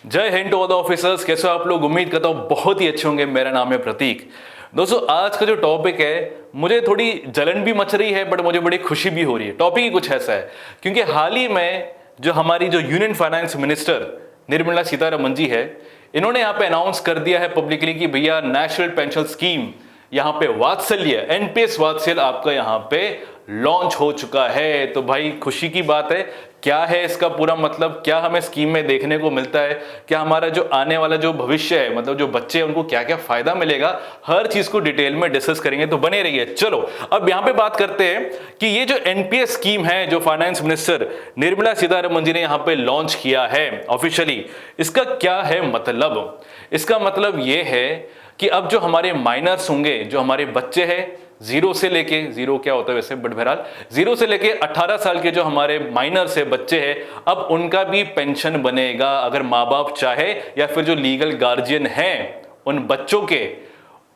जय हिंद to all the officers. कैसे हो आप लोग? उम्मीद करता हूँ बहुत ही अच्छे होंगे। मेरा नाम है प्रतीक। दोस्तों, आज का जो टॉपिक है, मुझे थोड़ी जलन भी मच रही है बट मुझे बड़ी खुशी भी हो रही है। टॉपिक ही कुछ ऐसा है क्योंकि हाल ही में जो हमारी जो union finance minister Nirmala Sitharaman ji है, इन्होंने यहाँ पे अनाउंस कर दिया है पब्लिकली कि भैया नेशनल पेंशन स्कीम यहाँ पे वात्सल्य एनपीएस वात्सल्य आपका यहाँ पे लॉन्च हो चुका है। तो भाई खुशी की बात है। क्या है इसका पूरा मतलब, क्या हमें स्कीम में देखने को मिलता है, क्या हमारा जो आने वाला जो भविष्य है, मतलब जो बच्चे हैं उनको क्या क्या फायदा मिलेगा, हर चीज को डिटेल में डिस्कस करेंगे। तो बने रहिए। चलो अब यहाँ पे बात करते हैं कि ये जो एनपीएस स्कीम है जो फाइनेंस मिनिस्टर निर्मला सीतारमण जी ने यहाँ पे लॉन्च किया है ऑफिशियली, इसका क्या है मतलब? इसका मतलब ये है कि अब जो हमारे माइनर्स होंगे, जो हमारे बच्चे हैं, जीरो से लेके, जीरो क्या होता है वैसे बट बहरहाल जीरो से लेके 18 साल के जो हमारे माइनर्स है, बच्चे हैं, अब उनका भी पेंशन बनेगा अगर माँ बाप चाहे या फिर जो लीगल गार्जियन हैं उन बच्चों के।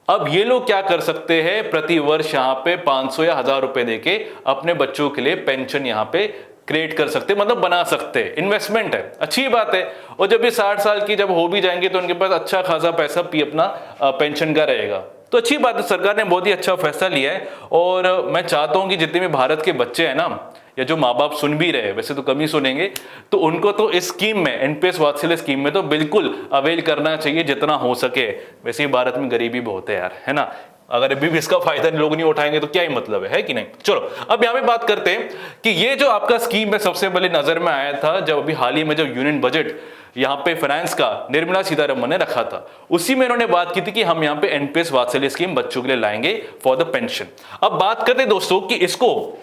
अब ये लोग क्या कर सकते हैं, प्रति वर्ष यहाँ पे 500 या 1000 रुपए देके अपने बच्चों के लिए पेंशन यहाँ पे क्रिएट कर सकते, मतलब बना सकते। इन्वेस्टमेंट है, अच्छी बात है। और जब ये 60 साल की जब हो भी जाएंगे तो उनके पास अच्छा खासा पैसा पी अपना पेंशन का रहेगा। तो अच्छी बात है, सरकार ने बहुत ही अच्छा फैसला लिया है। और मैं चाहता हूं कि जितने भी भारत के बच्चे हैं ना, या जो माँ बाप सुन भी रहे हैं, वैसे तो कम ही सुनेंगे, तो उनको तो इस स्कीम में, एनपीएस वात्सल्य स्कीम में तो बिल्कुल अवेल करना चाहिए जितना हो सके। वैसे ही भारत में गरीबी बहुत है यार, है ना। अगर अभी भी इसका फायदा लोग नहीं उठाएंगे तो क्या ही मतलब है कि नहीं। चलो अब यहां पे बात करते हैं कि ये जो आपका स्कीम है सबसे पहले नजर में आया था जब अभी हाल ही में जब यूनियन बजट यहाँ पे फाइनेंस का निर्मला सीतारमण ने रखा था, उसी में इन्होंने बात की थी कि हम यहाँ पे एनपीएस वात्सल्य स्कीम बच्चों के लिए लाएंगे फॉर द पेंशन। अब बात करते हैं दोस्तों कि इसको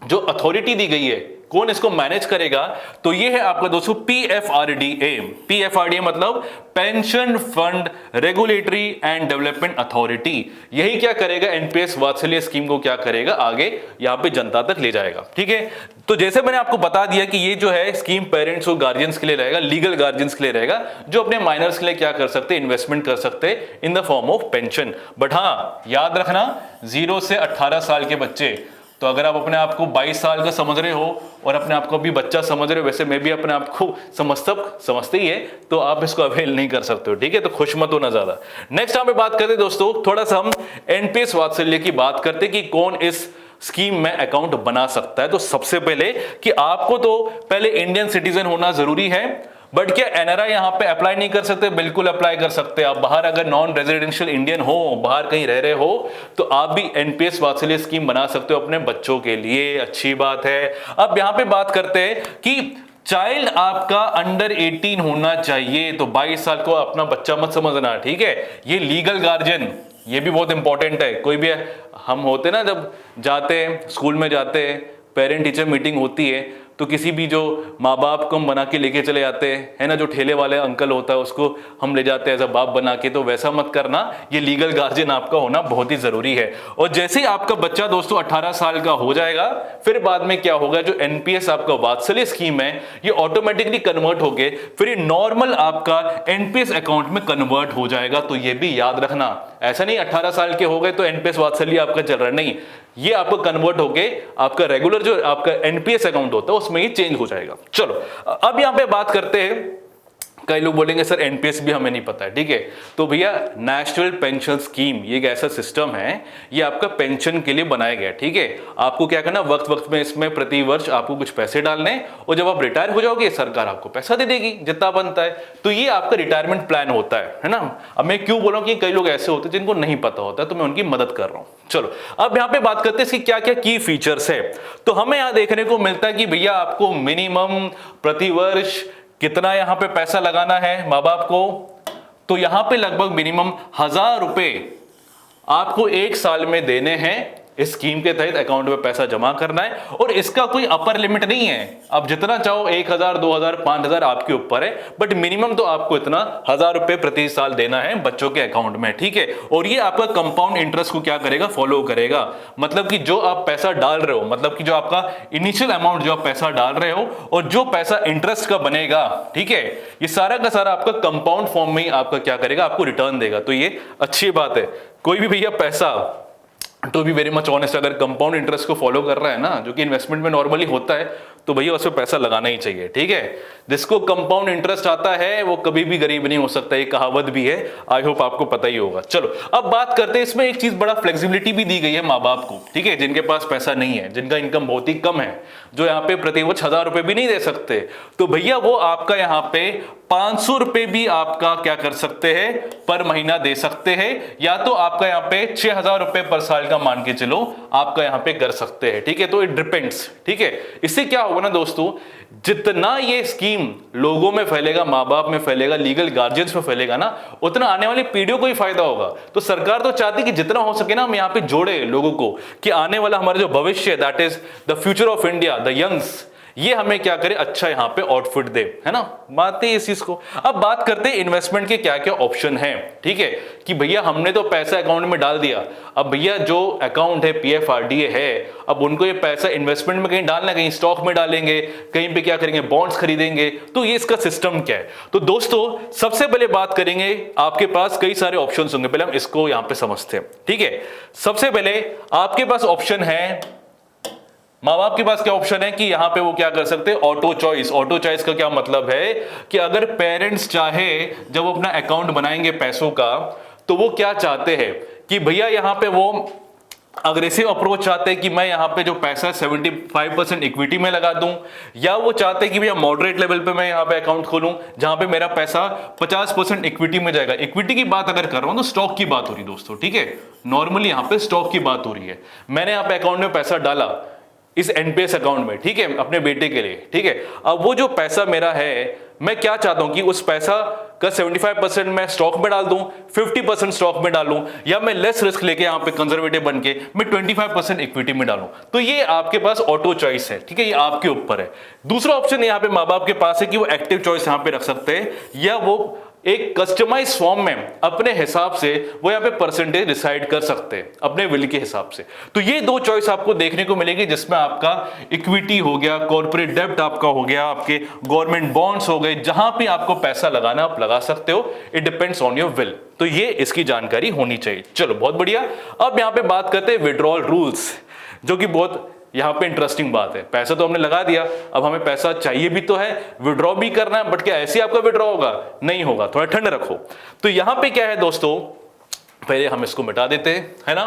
जो अथॉरिटी दी गई है, कौन इसको मैनेज करेगा, तो ये है आपका दोस्तों पीएफआरडीए। पीएफआरडीए मतलब pension fund regulatory and development authority. यही क्या करेगा, एनपीएस वात्सल्य स्कीम को क्या करेगा, आगे यहां पे जनता तक ले जाएगा। ठीक है, तो जैसे मैंने आपको बता दिया कि ये जो है स्कीम पेरेंट्स और गार्जियंस के लिए रहेगा, लीगल गार्जियंस के लिए रहेगा, जो अपने माइनर्स के लिए क्या कर सकते, इन्वेस्टमेंट कर सकते in the form of pension. But हाँ, याद रखना 0 से 18 साल के बच्चे। तो अगर आप अपने आप को 22 साल का समझ रहे हो और अपने आप को भी बच्चा समझ रहे हो, वैसे मैं भी अपने आप को समझते ही है, तो आप इसको अवेल नहीं कर सकते हो। ठीक है, तो खुश मत होना ज्यादा। नेक्स्ट यहाँ पे बात करते दोस्तों, थोड़ा सा हम एनपीएस वात्सल्य की बात करते कि कौन इस स्कीम में अकाउंट बना सकता है। तो सबसे पहले कि आपको तो पहले इंडियन सिटीजन होना जरूरी है। बट क्या एनआरआई यहाँ पे अप्लाई नहीं कर सकते? बिल्कुल अप्लाई कर सकते हैं आप। बाहर अगर नॉन रेजिडेंशियल इंडियन हो, बाहर कहीं रह रहे हो, तो आप भी एनपीएस वात्सल्य स्कीम बना सकते हो अपने बच्चों के लिए। अच्छी बात है। अब यहाँ पे बात करते हैं कि चाइल्ड आपका अंडर 18 होना चाहिए। तो 22 साल को अपना बच्चा मत समझना, ठीक है। ये लीगल गार्जियन, ये भी बहुत इंपॉर्टेंट है। कोई भी हम होते ना, जब जाते हैं स्कूल में जाते हैं, पेरेंट टीचर मीटिंग होती है, तो किसी भी जो माँ बाप को हम बना के लेके चले जाते हैं, है ना, जो ठेले वाले अंकल होता है उसको हम ले जाते हैं एज अ बाप बना के। तो वैसा मत करना, ये लीगल गार्जियन आपका होना बहुत ही जरूरी है। और जैसे ही आपका बच्चा दोस्तों 18 साल का हो जाएगा, फिर बाद में क्या होगा, जो एनपीएस आपका वात्सल्य स्कीम है ये ऑटोमेटिकली कन्वर्ट होके फिर ये नॉर्मल आपका एनपीएस अकाउंट में कन्वर्ट हो जाएगा। तो ये भी याद रखना, ऐसा नहीं 18 साल के हो गए तो एनपीएस वात्सल्य आपका चल रहा है, नहीं, ये आपको कन्वर्ट होके आपका रेगुलर जो आपका एनपीएस अकाउंट होता है उसमें ही चेंज हो जाएगा। चलो अब यहां पे बात करते हैं। कई लोग बोलेंगे सर एनपीएस भी हमें नहीं पता है। ठीक है, तो भैया नेशनल पेंशन स्कीम ये एक ऐसा सिस्टम है, ये आपका पेंशन के लिए बनाया गया। ठीक है, आपको क्या करना, वक्त वक्त में इसमें प्रति वर्ष आपको कुछ पैसे डालने, और जब आप रिटायर हो जाओगे सरकार आपको पैसा दे देगी जितना बनता है। तो ये आपका रिटायरमेंट प्लान होता है ना। अब मैं क्यों बोल रहा हूं कि कई लोग ऐसे होते हैं जिनको नहीं पता होता है, तो मैं उनकी मदद कर रहा हूं। चलो अब यहां पे बात करते हैं इसकी क्या क्या की फीचर्स है। तो हमें यहां देखने को मिलता है कि भैया आपको मिनिमम प्रति वर्ष कितना यहां पे पैसा लगाना है माँ बाप को, तो यहां पे लगभग मिनिमम 1000 रुपए आपको 1 साल में देने हैं। इस स्कीम के तहत अकाउंट में पैसा जमा करना है, और इसका कोई अपर लिमिट नहीं है। अब जितना चाहो 1000, 2000, 5000 आपके ऊपर है, बट मिनिमम तो आपको इतना 1000 रुपए प्रति साल देना है बच्चों के अकाउंट में। ठीक है, और ये आपका कंपाउंड इंटरेस्ट को क्या करेगा, फॉलो करेगा। मतलब कि जो आप पैसा डाल रहे हो, मतलब कि जो आपका इनिशियल अमाउंट जो आप पैसा डाल रहे हो और जो पैसा इंटरेस्ट का बनेगा, ठीक है, ये सारा का सारा आपका कंपाउंड फॉर्म में ही आपका क्या करेगा, आपको रिटर्न देगा। तो ये अच्छी बात है। कोई भी भैया पैसा, to be very much honest, अगर कंपाउंड इंटरेस्ट को फॉलो कर रहा है ना, जो कि इन्वेस्टमेंट में नॉर्मली होता है, तो भैया उस पर पैसा लगाना ही चाहिए, ठीक है। जिसको कंपाउंड इंटरेस्ट आता है वो कभी भी गरीब नहीं हो सकता, ये कहावत भी है, आई होप आपको पता ही होगा। चलो अब बात करते हैं, इसमें एक चीज बड़ा फ्लेक्सिबिलिटी भी दी गई है माँ बाप को, ठीक है, जिनके पास पैसा नहीं है, जिनका इनकम बहुत ही कम है, जो यहाँ पे प्रतिवर्ष 1000 रुपए भी नहीं दे सकते, तो भैया वो आपका यहाँ पे 500 रुपए भी आपका क्या कर सकते हैं, पर महीना दे सकते हैं, या तो आपका यहाँ पे 6000 रुपए पर साल का मान के चलो आपका यहाँ पे कर सकते हैं, ठीक है। तो इट डिपेंड्स, ठीक है। इससे क्या होगा ना दोस्तों, जितना ये स्कीम लोगों में फैलेगा, माँ बाप में फैलेगा, लीगल गार्जियंस में फैलेगा ना, उतना आने वाली पीढ़ियों को ही फायदा होगा। तो सरकार तो चाहती कि जितना हो सके ना हम यहाँ पे जोड़े लोगों को, कि आने वाला हमारा जो भविष्य है, that is the future of India, the youngs, ये हमें क्या करे, अच्छा यहाँ पे आउटफिट दे, है ना। बात है इस चीज को। अब बात करते हैं इन्वेस्टमेंट के क्या क्या ऑप्शन हैं, ठीक है, कि भैया हमने तो पैसा अकाउंट में डाल दिया, अब भैया जो अकाउंट है पीएफआरडीए है, अब उनको ये पैसा इन्वेस्टमेंट में कहीं डालना है, कहीं स्टॉक में डालेंगे, कहीं पे क्या करेंगे, बॉन्ड्स खरीदेंगे, तो ये इसका सिस्टम क्या है। तो दोस्तों सबसे पहले बात करेंगे, आपके पास कई सारे ऑप्शन होंगे, पहले हम इसको यहां पे समझते हैं, ठीक है। सबसे पहले आपके पास ऑप्शन है, माँ बाप के पास क्या ऑप्शन है कि यहां पे वो क्या कर सकते हैं, ऑटो चॉइस। ऑटो चॉइस का क्या मतलब है कि अगर पेरेंट्स चाहे, जब वो अपना अकाउंट बनाएंगे पैसों का, तो वो क्या चाहते हैं कि भैया यहां पे वो अग्रेसिव अप्रोच चाहते हैं कि मैं यहां पे जो पैसा 75% इक्विटी में लगा दूं, या वो चाहते हैं कि भैया मॉडरेट लेवल पे मैं यहां पे अकाउंट खोलूं जहां पे मेरा पैसा 50% इक्विटी में जाएगा। इक्विटी की बात अगर कर रहा हूं तो स्टॉक की बात हो रही दोस्तों, ठीक है, नॉर्मली यहां पे स्टॉक की बात हो रही है। मैंने यहां पे अकाउंट में पैसा डाला इस एनपीएस अकाउंट में, ठीक है, अपने बेटे के लिए, ठीक है। अब वो जो पैसा मेरा है, मैं क्या चाहता हूं कि उस पैसा का 75% मैं स्टॉक में डाल दूं, 50% स्टॉक में डालूं, या मैं लेस रिस्क लेके यहां पे कंजर्वेटिव बन के मैं 25% इक्विटी में डालूं। तो ये आपके पास ऑटो चॉइस है, ठीक है, ये आपके ऊपर है। दूसरा ऑप्शन यहां पे माँ बाप के पास है कि वो एक्टिव चॉइस यहां पे रख सकते हैं, या वो एक कस्टमाइज फॉर्म में अपने हिसाब से वो यहाँ पे परसेंटेज डिसाइड कर सकते हैं अपने विल के हिसाब से। तो ये दो चॉइस आपको देखने को मिलेगी, जिसमें आपका इक्विटी हो गया, कॉर्पोरेट डेब्ट आपका हो गया, आपके गवर्नमेंट बॉन्ड्स हो गए, जहां पे आपको पैसा लगाना आप लगा सकते हो, it depends on your will. तो ये इसकी जानकारी होनी चाहिए। चलो बहुत बढ़िया। अब यहाँ पे बात करते हैं विड्रॉल रूल्स, जो कि बहुत यहां पे इंटरेस्टिंग बात है। पैसा तो हमने लगा दिया, अब हमें पैसा चाहिए भी तो है, विड्रॉ भी करना है, बट क्या ऐसे आपका विड्रॉ होगा? नहीं होगा, थोड़ा ठंड रखो। तो यहां पे क्या है दोस्तों, पहले हम इसको मिटा देते हैं, है ना।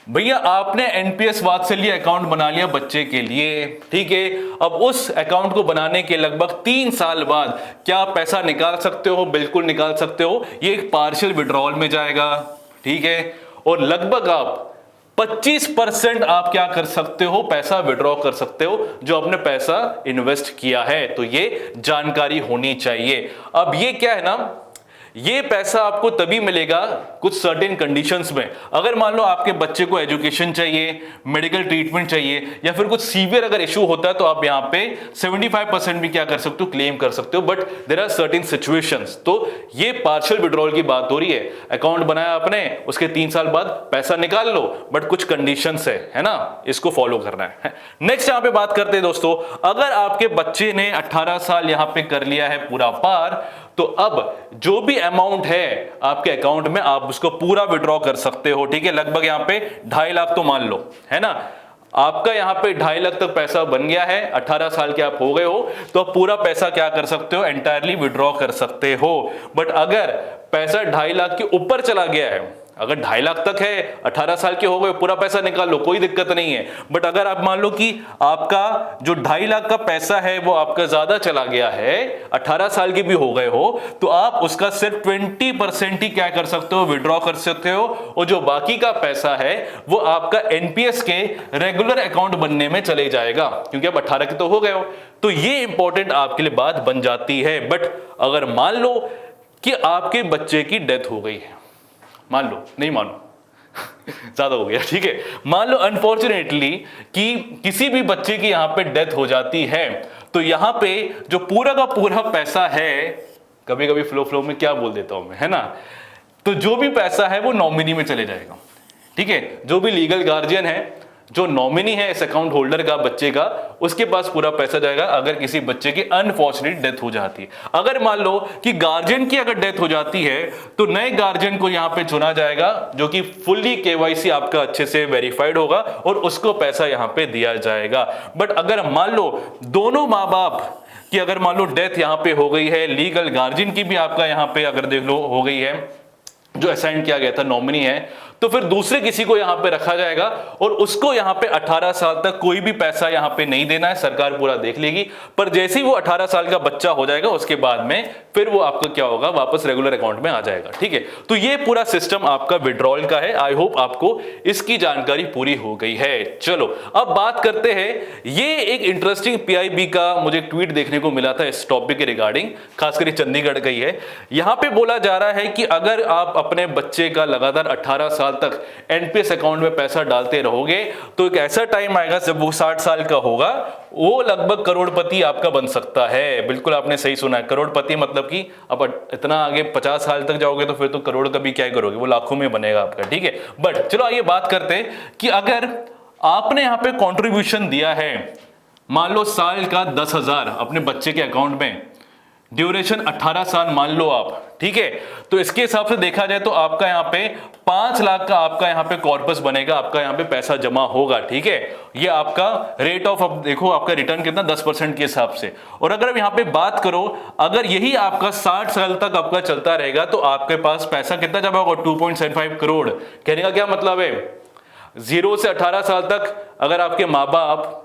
भैया आपने एनपीएस वात्सल्य अकाउंट बना लिया बच्चे के लिए, ठीक है। अब उस अकाउंट को बनाने के लगभग 3 साल बाद क्या आप पैसा निकाल सकते हो? बिल्कुल निकाल सकते हो। ये एक पार्शियल विड्रॉल में जाएगा, ठीक है, और लगभग आप 25% आप क्या कर सकते हो, पैसा विड्रॉ कर सकते हो जो आपने पैसा इन्वेस्ट किया है। तो ये जानकारी होनी चाहिए। अब ये क्या है ना, ये पैसा आपको तभी मिलेगा कुछ सर्टेन कंडीशंस में। अगर मान लो आपके बच्चे को एजुकेशन चाहिए, मेडिकल ट्रीटमेंट चाहिए, या फिर कुछ सीवियर अगर इशू होता है, तो आप यहाँ पे 75% भी क्या कर सकते हो, क्लेम कर सकते हो। But there are certain situations. तो ये पार्शियल विड्रॉल की बात हो रही है। अकाउंट बनाया आपने, उसके 3 साल बाद पैसा निकाल लो, बट कुछ कंडीशंस है ना, इसको फॉलो करना है। नेक्स्ट यहाँ पे बात करते हैं दोस्तों, अगर आपके बच्चे ने 18 साल यहाँ पे कर लिया है पूरा पार, तो अब जो भी अमाउंट है आपके अकाउंट में आप उसको पूरा विड्रॉ कर सकते हो, ठीक है। लगभग यहां पे 2.5 लाख तो मान लो, है ना। आपका यहां पे 2.5 लाख तक पैसा बन गया है, 18 साल के आप हो गए हो, तो आप पूरा पैसा क्या कर सकते हो, एंटायरली विड्रॉ कर सकते हो। बट अगर पैसा 2.5 लाख के ऊपर चला गया है, अगर 2.5 लाख तक है, 18 साल के हो गए, पूरा पैसा निकाल लो, कोई दिक्कत नहीं है। बट अगर आप मान लो कि आपका जो 2.5 लाख का पैसा है वो आपका ज्यादा चला गया है, 18 साल के भी हो गए हो, तो आप उसका सिर्फ 20% ही क्या कर सकते हो, विड्रॉ कर सकते हो। और जो बाकी का पैसा है वो आपका एनपीएस के रेगुलर अकाउंट बनने में चले जाएगा, क्योंकि अब 18 के तो हो गए हो। तो ये इंपॉर्टेंट आपके लिए बात बन जाती है। बट अगर मान लो कि आपके बच्चे की डेथ हो गई है, मान लो, नहीं मानो ज्यादा हो गया, ठीक है, मान लो अनफॉर्चुनेटली कि किसी भी बच्चे की यहां पे डेथ हो जाती है, तो यहां पे जो पूरा का पूरा पैसा है, कभी कभी फ्लो में क्या बोल देता हूं मैं, है ना, तो जो भी पैसा है वो नॉमिनी में चले जाएगा, ठीक है। जो भी लीगल गार्जियन है, जो नॉमिनी है इस अकाउंट होल्डर का, बच्चे का, उसके पास पूरा पैसा जाएगा अगर किसी बच्चे की अनफॉर्चुनेट डेथ हो जाती है। अगर मान लो कि गार्जियन की अगर डेथ हो जाती है तो नए गार्जियन को यहां पे चुना जाएगा जो कि फुल्ली केवाईसी आपका अच्छे से वेरीफाइड होगा और उसको पैसा यहां पे दिया जाएगा। बट अगर मान लो दोनों माँ बाप कि अगर मान लो डेथ यहां पे हो गई है, लीगल गार्जियन की भी आपका यहां पे अगर देख लो हो गई है, जो असाइन किया गया था नॉमिनी है, तो फिर दूसरे किसी को यहां पे रखा जाएगा और उसको यहां पे 18 साल तक कोई भी पैसा यहां पे नहीं देना है, सरकार पूरा देख लेगी। पर जैसे ही वो 18 साल का बच्चा हो जाएगा उसके बाद में फिर वो आपका क्या होगा, वापस रेगुलर अकाउंट में आ जाएगा। ठीक है, तो ये पूरा सिस्टम आपका विड्रॉल का है। आई होप आपको इसकी जानकारी पूरी हो गई है। चलो अब बात करते हैं, ये एक इंटरेस्टिंग पीआईबी का मुझे ट्वीट देखने को मिला था इस टॉपिक के रिगार्डिंग, खासकर चंडीगढ़ का ही है। यहां पे बोला जा रहा है कि अगर आप अपने बच्चे का लगातार 18 साल तक एनपीएस अकाउंट में पैसा डालते रहोगे तो एक ऐसा टाइम आएगा जब वो 60 साल का होगा, वो लगभग करोड़पति आपका बन सकता है। बिल्कुल आपने सही सुना है, करोड़पति मतलब कि अब इतना आगे 50 साल तक जाओगे तो फिर तो करोड़ का भी क्या करोगे, वो लाखों में बनेगा आपका। ठीक है, बट चलो आइए बात करते हैं कि अगर आपने यहां पे कंट्रीब्यूशन दिया है, मान लो साल का 10,000 अपने बच्चे के अकाउंट में, ड्यूरेशन 18 साल मान लो आप, ठीक है, तो इसके हिसाब से देखा जाए तो आपका यहां पे 5 लाख का आपका यहां पे कॉर्पस बनेगा, आपका यहां पे पैसा जमा होगा। ठीक है, ये आपका रेट ऑफ, अब देखो आपका रिटर्न कितना 10% के हिसाब से। और अगर अब यहां पे बात करो, अगर यही आपका 60 साल तक आपका चलता रहेगा तो आपके पास पैसा कितना जमा होगा, 2.75 करोड़। कहने का क्या मतलब है, 0 से 18 साल तक अगर आपके माँ बाप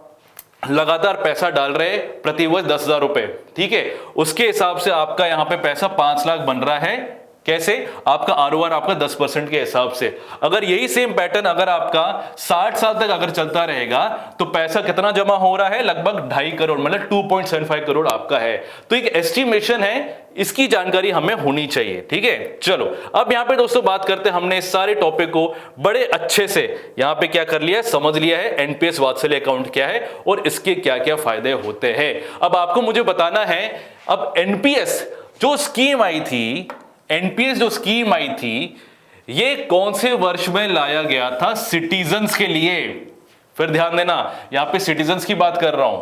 लगातार पैसा डाल रहे प्रति वर्ष 10,000 रुपए, ठीक है, उसके हिसाब से आपका यहां पे पैसा 5 लाख बन रहा है। कैसे, आपका आरओआर आपका 10% के हिसाब से। अगर यही सेम पैटर्न अगर आपका 60 साल तक अगर चलता रहेगा तो पैसा कितना जमा हो रहा है, लगभग 2.5 करोड़, मतलब 2.75 करोड़ आपका है। तो एक एस्टिमेशन है, इसकी जानकारी हमें होनी चाहिए। ठीक है, चलो अब यहां पे दोस्तों बात करते हैं, हमने इस सारे टॉपिक को बड़े अच्छे से यहां पे क्या कर लिया है, समझ लिया है एनपीएस वात्सल्य अकाउंट क्या है और इसके क्या क्या फायदे होते हैं। अब आपको मुझे बताना है, अब एनपीएस जो स्कीम आई थी, एनपीएस जो स्कीम आई थी, ये कौन से वर्ष में लाया गया था सिटीजन्स के लिए। फिर ध्यान देना, यहां पे सिटीजन्स की बात कर रहा हूं।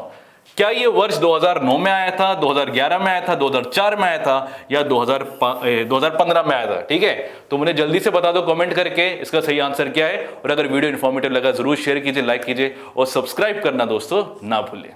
क्या ये वर्ष 2009 में आया था, 2011 में आया था, 2004 में आया था या 2015 में आया था। ठीक है, तो मुझे जल्दी से बता दो कमेंट करके इसका सही आंसर क्या है। और अगर वीडियो इन्फॉर्मेटिव लगा जरूर शेयर कीजिए, लाइक कीजिए और सब्सक्राइब करना दोस्तों ना भूलें।